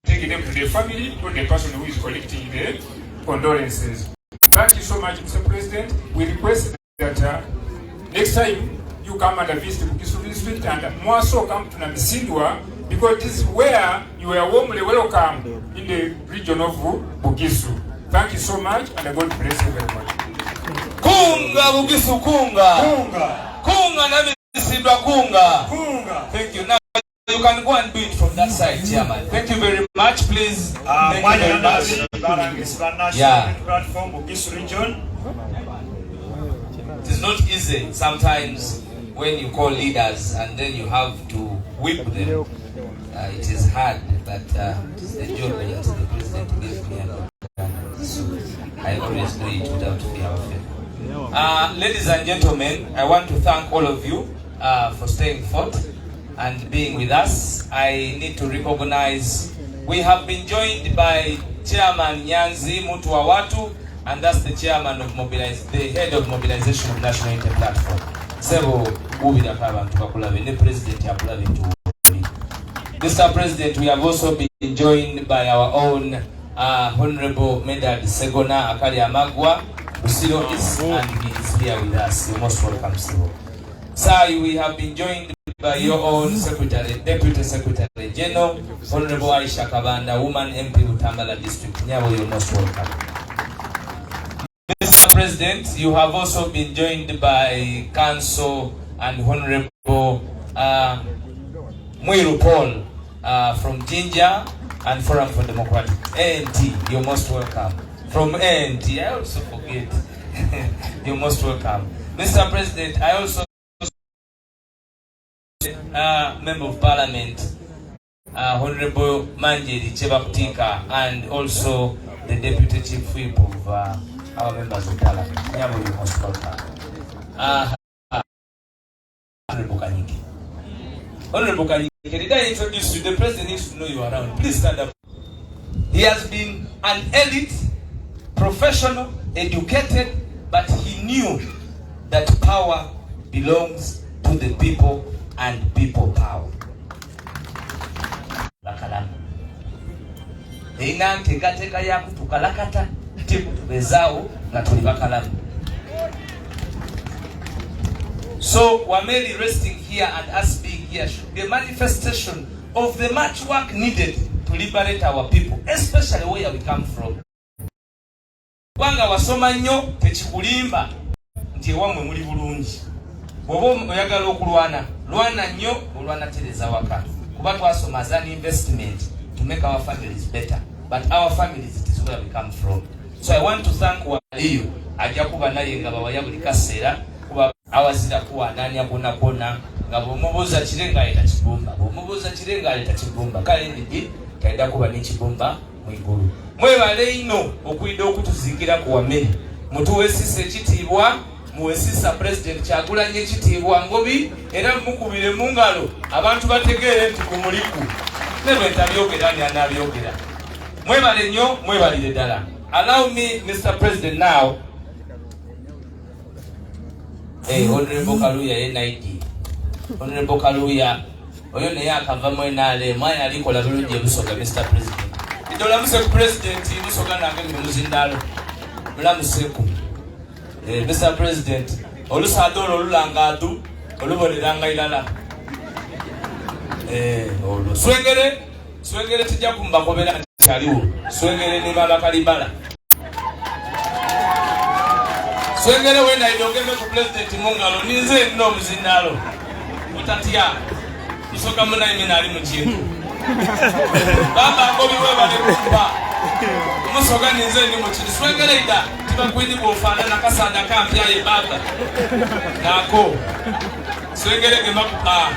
taking them to the family or the person who is collecting the condolences. Thank you so much, Mr. President. We request that next time you come and visit Bugisu District and Mumaso come to Namisindwa, because this is where you are warmly welcome in the region of Bugisu. Thank you so much, and God bless you very much. Kunga Bugisu kunga. Kunga. Kunga Namisindwa kunga. Kunga. Thank you. Now you can go and do it from that side, Chairman. Thank you very much, please. Thank you very much. Yeah. Platform Bugisu region. It is not easy sometimes when you call leaders and then you have to whip them. It is hard, but it is the job that the president gives me, and so I always do it without fear of it. Ladies and gentlemen, I want to thank all of you for staying forth and being with us. I need to recognize we have been joined by Chairman Nyanzi Mutua Watu, and that's the chairman of the head of mobilization of National Unity Platform. Sebo ubida abantu bakulabe ne president yakulabe tu. Mr. President, we have also been joined by our own Honorable Medad Segona Akali Amagwa, Usiro is, and he is here with us. You're most welcome, Sebo. Sir, we have been joined by your own Secretary, Deputy Secretary General, Honorable Aisha Kabanda, Woman MP Utambala District. Nyabo, you're most welcome. Mr. President, you have also been joined by Council and Honorable Mwiru Paul from Ginger and Forum for Democratic. ANT, you're most welcome. From ANT, I also forget. You're most welcome. Mr. President, I also Member of Parliament, Honorable Manjeri Chebakutika, and also the Deputy Chief Whip of our members of Parliament. You're most welcome. Honorable Kanyiki. Honorable Kanyiki, did I introduce you? The president needs to know you around. Please stand up. He has been an elite, professional, educated, but he knew that power belongs to the people and people power. Lakalam. Ina teka ya kutukalakata tibu bezao na tulibakalam. So Wameli resting here and us being here should be a manifestation of the much work needed to liberate our people, especially where we come from. Wanga wasoma nnyo tekikulimba nti wamwe muli bulungi. Bwoba oyagala okulwana, lwana nnyo olwana tereza waka. Kuba twasoma as an investment to make our families better. But our families, it is where we come from. So I want to thank Wameli ajja kuba naye nga bawaya buli kaseera kuba awazira kuwa nani akona kona nga bomubuza kirenga aleta kibumba. Bomubuza kirenga aleta kibumba. Kale ndi kaida kuba ni kibumba mwigulu. Mwebale ino okuida okutuzikira ku Wameli. Mutuwesise ekitiibwa, muwesisa President Kyagulanyi ekitiibwa ngobi era mukubire mu ngalo abantu bategeere nti kumuliku. Nebe ntabyogera ni anabyogera. Mwebale nnyo, mwebalire ddala. Allow me, Mr. President, now. Honorable Kaluya NID. Honorable Kaluya, oyo ne yakava mwenale mwanya alikola bulungi ebusoga Mr. President. Idola Mr. President ebusoga nange muzindalo. Mulamuseku. Mr. President, olusadolo olulangadu oluboneranga ilala. Swengere tijja kumbakobera kyaliwo. Swengere ne baba kalibala. Swengere wenda idogeme ku President mungalo nize nno muzindalo. Utatia. Isoka muna imena ali mu kintu. Baba ngobi webale kumba. Musoga nize ni mu kintu. Swengere ida tibakwidi bofana nakasanda kampya ye baba. Nako. Swengere gema aha.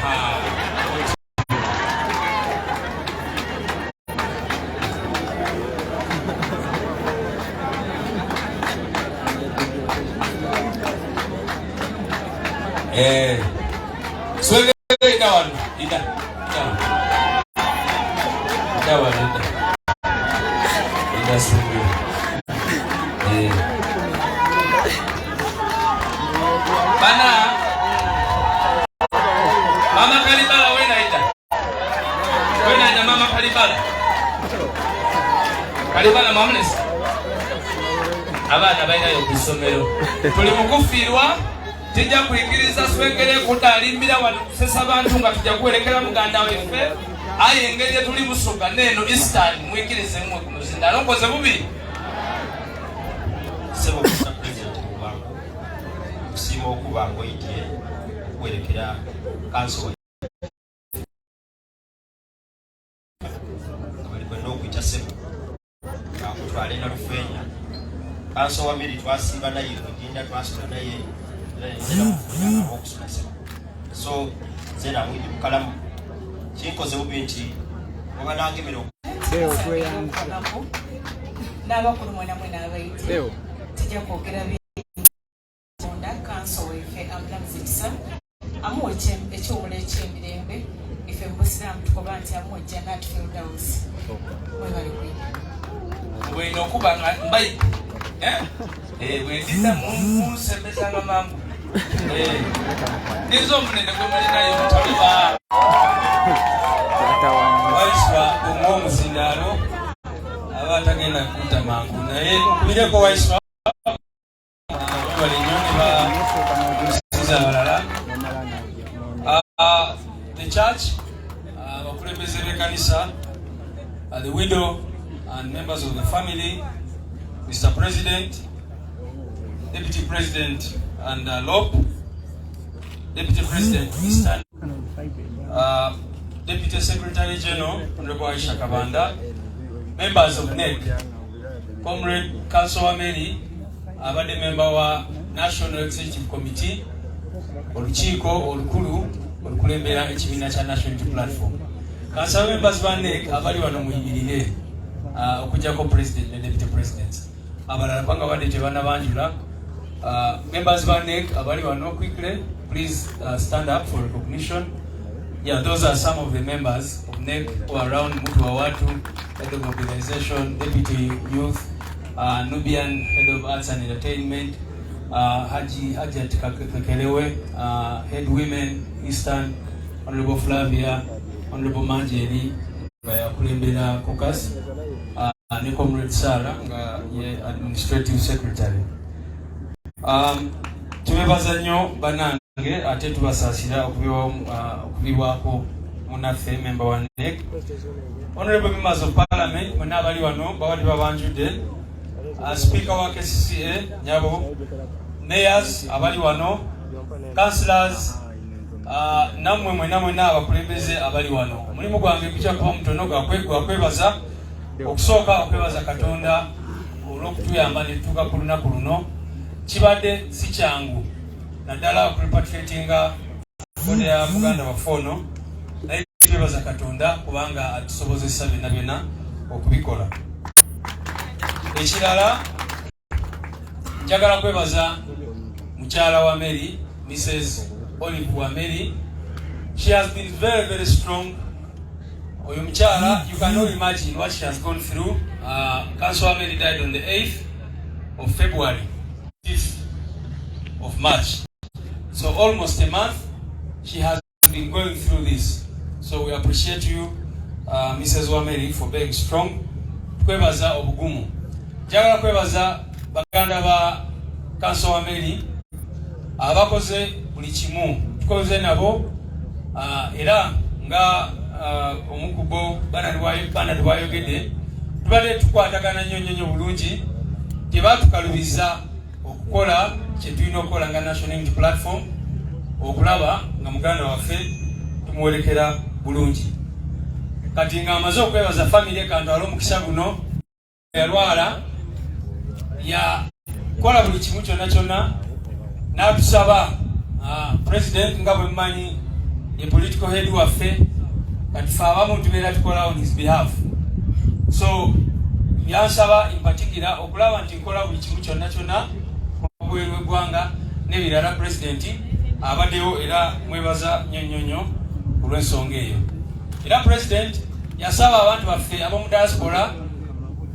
Swengere ida wanu. Ida. Ida wanu. Ida swengere. Bana Mama Kalibala wena ida. Wena ida Mama Kalibala. Kalibana mamnes. Abana bayinayo ku ssomero. Tuli mu kufiirwa tujja kuyigiriza swengere kutalimbira wano kusesa abantu nga tujja kuwerekera muganda weffe aye engeri tuli busoga neno Eastern mwikirize mmwe ku muzinda alongoze bubi. Sebo kusa president kubango. Kusima okubango ite kuwerekera kanso. Abali kwenda okuyita sebo. Akutwala ena Lufeenya. Kanso Wameli twasiba naye Ekigenda twasiba naye. So zena mwidi mukalamu chinkoze bubi nti oba nangemero n'abakulu mwena mwena abaiti tujja kwogera bitonda kanso weffe amulamuziisa amuwa ekyomula eky'emirembe ife mubusiraamu tukoba nti amuwa Jannat Firdaus mwebali kwina bwena okuba nga mbayi bwendita munsembeza nga mangu nizo omunene gwe mulinayo mutaliba waiswa omwomuzindaalo aba atagenda kukuta mangu naye kubireko waiswa balinyoni bamusiza abalala the church abakulembeze b'ekkanisa the widow and members of the family, Mr. President, Deputy President and Lop, Deputy President Eastern, Deputy Secretary General Honorable Aisha Kabanda, members of NEC, Comrade Council Wameli, abadde member wa National Executive Committee, olukiiko olukulu olukulembera ekibiina kya National Unity Platform. Council members ba NEC abali wano muyimirire okujjako President ne Deputy Presidents. Abalala panga badde tebanabanjula. Members ba NEC abali wano quickly, please stand up for recognition. Yeah, those are some of the members of NEC who are around. Mutu Wawatu, Head of Organization, Deputy Youth, Nubian, Head of Arts and Entertainment, Hajat Kakelewe, Head Women, Eastern, Honorable Flavia, Honorable Manjeri, Kulembera Kokas, ne Comrade Sara, Administrative Secretary. Tumebaza nnyo banange ate tubasaasira okubibwako munaffe member wa NEC. Honorable members of Parliament, mwenna abali wano babadde babanjudde. Speaker wa KCCA nyabo, mayors abali wano, councillors, namwe mwenna abakulembeze abali wano. Mulimu gwange kujja kuba mutono gwakwebaza okusooka okwebaza Katonda olw'okutuyamba ne tutuuka ku lunaku luno. Kibadde si kyangu naddala okurepatriatinga bode ya Buganda waffe ono, naye twebaza Katonda kubanga atusobozesa byonna okubikola. Ekirala njagala kwebaza mukyala wa Wameli, Mrs. Olive Wameli. She has been very, very strong. Oyo mukyala, you cannot imagine what she has gone through. Council Wameli died on the 8th of February, 5th of March. So almost a month she has been going through this. So we appreciate you, Mrs. Wameli, for being strong. Kwebaza obugumu. Njagala kwebaza baganda ba Council Wameli abakoze buli kimu. Tukoze nabo era nga omukubo bana twayogedde tubadde tukwatagana nnyo bulungi, tebatukalubiza okukola kye tulina okukola nga National Unity Platform, okulaba nga muganda waffe tumuwerekera bulungi. Kati nga amaze okwebaza family ekantwala omukisa guno yalwala ya kola buli kimu kyonna n'atusaba President nga bwe mmanyi ye political head waffe kati ffe abamu tubeera tukola on his behalf. So yansaba in particular okulaba nti nkola buli kimu kyonna obweru bw'eggwanga n'ebirala President abaddewo era mwebaza nnyo olw'ensonga eyo. Era President yasaba abantu baffe ab'omu diaspora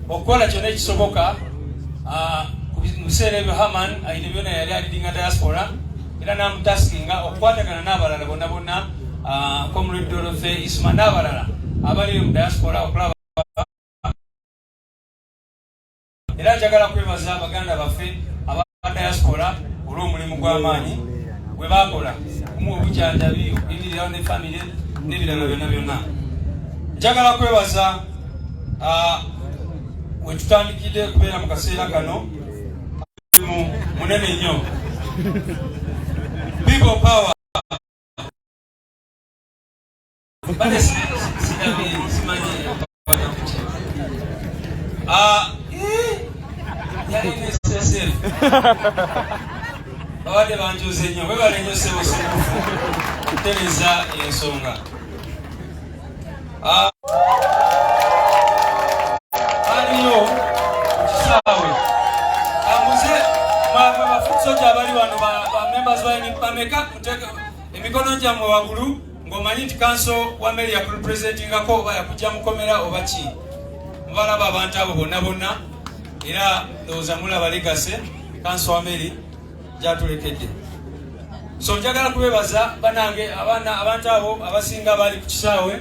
okukola kyonna ekisoboka mu biseera ebyo Haman ayina byonna yali alidinga diaspora era n'amutaskinga okukwatagana n'abalala bonna Comrade Dorothy Isma n'abalala abali mu diaspora okulaba era njagala kwebaza abaganda baffe aba diaspora olw'omulimu gw'amaanyi gwe bakola mu obujjanjabi okuyimirirawo ne famire n'ebirala byonna byonna. Njagala kwebaza we tutandikidde kubeera mu kaseera kano munene nnyo. People power. Bade simanyi yali NSSF abadde banjuze nnyo webale nnyo ssebo simufu kutereza ensonga. Aliyo kisaawe amuze bafusoja abali wano ba members bameka kuteka emikono gyammwe waggulu ng'omanyi nti kanso Wameli yakurepresentingako oba yakujja mukomera oba ki. Mubalaba abantu abo bonna bonna era ndowooza mulaba legase kanso Wameli gyatulekedde. So njagala kubebaza banange abantu abo abasinga bali ku kisaawe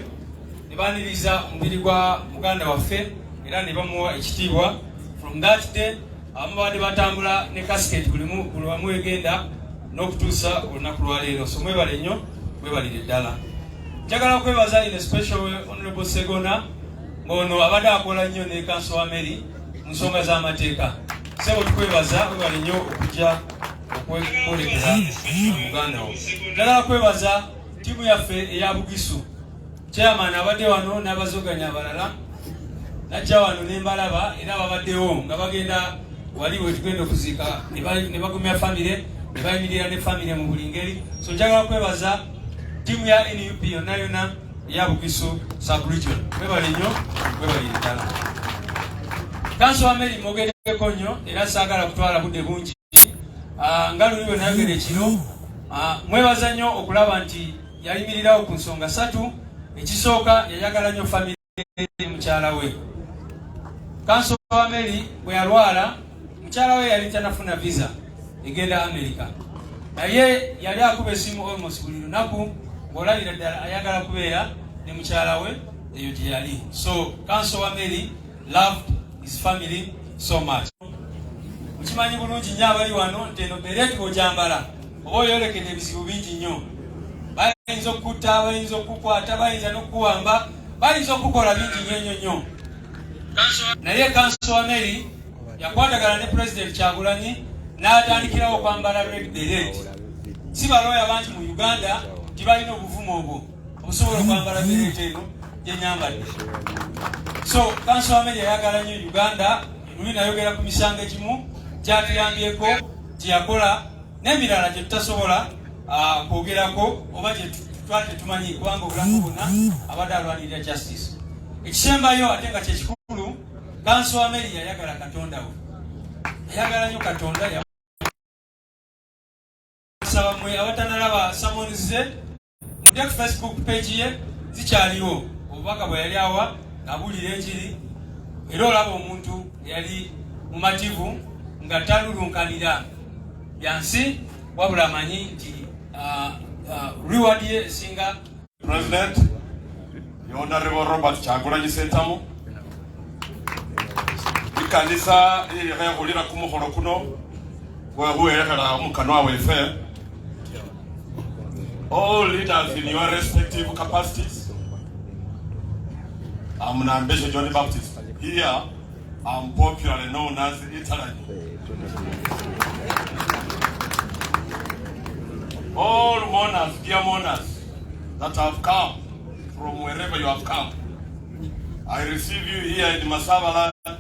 ne baniriza omubiri gwa muganda waffe era ne bamuwa ekitiibwa. From that day abamu badde batambula ne casket buli wamu egenda n'okutuusa olunaku lwaleero. So mwebale nnyo, mwebalire ddala. Njagala kwebaza in a special way Honorable Segona ng'ono abadde akola nnyo ne kanso Wameli mu nsonga z'amateeka. Sebo tukwebaza, webale nnyo okujja okwolekera muganda wo. Njagala kwebaza ttiimu yaffe eya Bugisu. Chairman abadde wano n'abazoganya abalala. Najja wano ne mbalaba era babaddewo nga bagenda wali we tugenda okuzika ne bagumya famire ne bayimirira ne famire mu buli ngeri. So njagala kwebaza ttiimu ya NUP yonna yonna eya Bugisu sub-region. Webale nnyo, webalire ddala. Kanso Wameli mwogeddeko nnyo era saagala kutwala budde bungi. Nga luli we nayogera ekiro mwebaza nnyo okulaba nti yayimirirawo ku nsonga 3. Ekisooka yayagala nnyo famire mukyala we. Kanso Wameli bwe yalwala mukyala we yali tanafuna visa egenda America. Naye yali akuba esimu almost buli lunaku ng'olabira ddala ayagala kubeera ne mukyala we eyo gye yali. So Kanso Wameli loved his family so much. Mukimanyi bulungi nnyo abali wano nti eno bereti bw'ogyambala oba oyolekedde ebizibu bingi nnyo. Bayinza okutta, bayinza okukwata, bayinza n'okuwamba, bayinza okukola bingi nnyo nnyo. Naye Kanso Wameli yakwatagana ne President Kyagulanyi n'atandikirawo okwambala red beret. Si balooya bangi mu Uganda nti balina obuvumu obwo obusobola okwambala beret eno gye nyambadde. So Kanso Wameli yayagala nnyo Uganda. Luli nayogera ku misango egimu gyatuyambyeko gye yakola n'emirala gye tutasobola kwogerako oba gye twali tetumanyi kubanga obulamu bwonna abadde alwanirira justice. Ekisembayo ate nga kyekikulu Kanso Wameli yayagala Katonda we. Yayagala nnyo Katonda. Saba mwe abatanalaba samonze mudde ku Facebook page ye zikyaliwo obubaka bwe yali awa ng'abuulira enjiri era olaba omuntu yali mumativu nga talulunkanira yansi wabula amanyi nti reward ye esinga. President Honorable Robert Kyagulanyi Ssentamu ikanisa yehulira kumuholo kuno wehuyerekera mukanwa wefe. All leaders in your respective capacities. I'm Nambeshe John Baptist. Here I'm popularly known as Italy. All mourners, dear mourners that have come from wherever you have come, I receive you here in Masaba land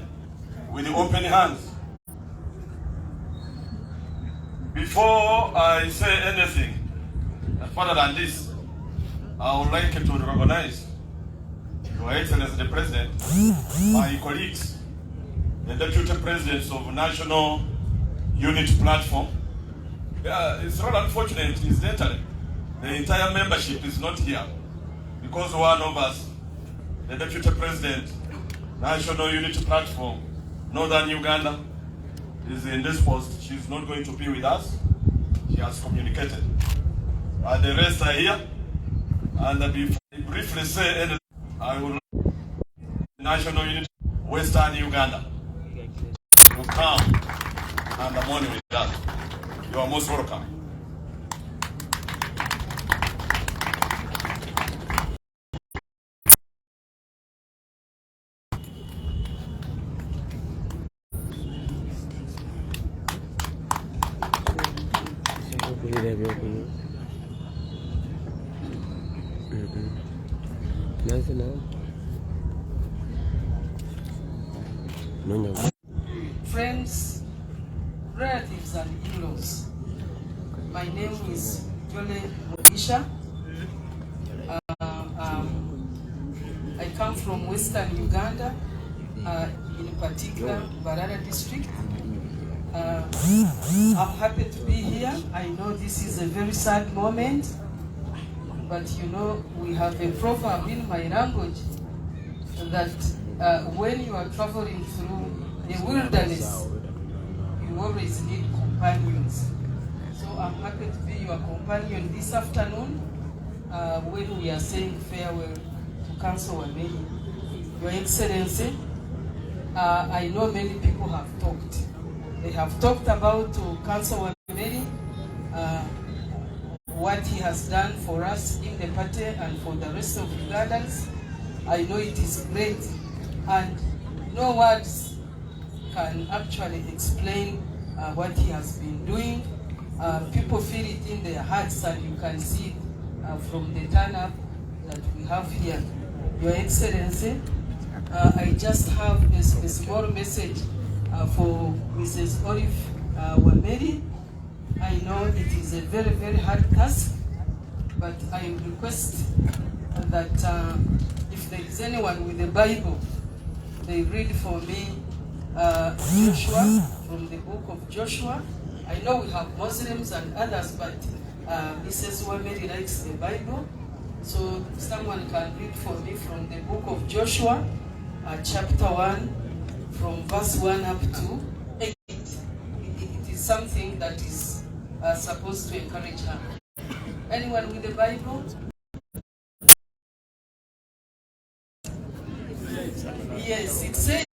with open hands. Before I say anything further than this, I would like to recognize Your Excellency the President, my colleagues, the Deputy Presidents of National Unity Platform. It's rather unfortunate, incidentally, the entire membership is not here because one of us, the Deputy President, National Unity Platform, Northern Uganda, is in this post. She's not going to be with us. She has communicated. The rest are here. And before I briefly say anything, I will National Unity Western Uganda. to come and mourn with us. You are most welcome. Friends, relatives and in-laws, my name is Jole Modisha. I come from Western Uganda, in particular Barara district. I'm happy to be here. I know this is a very sad moment, but you know, we have a proverb in my language that when you are traveling through the wilderness, you always need companions. So I'm happy to be your companion this afternoon when we are saying farewell to Council Wameli. Your Excellency, I know many people have talked. They have talked about Council Wameli, what he has done for us in the party and for the rest of Ugandans. I know it is great, and no words can actually explain what he has been doing. People feel it in their hearts, and you can see it from the turn-up that we have here. Your Excellency, I just have a small message for Mrs. Olive Wameli. I know it is a very, very hard task, but I request that if there is anyone with the Bible, they read for me Joshua, from the book of Joshua. I know we have Muslims and others, but Mrs. Wameli likes the Bible. So someone can read for me from the book of Joshua, chapter 1, from verse 1 up to 8. It is something that is supposed to encourage her. Anyone with the Bible? Yes, it says,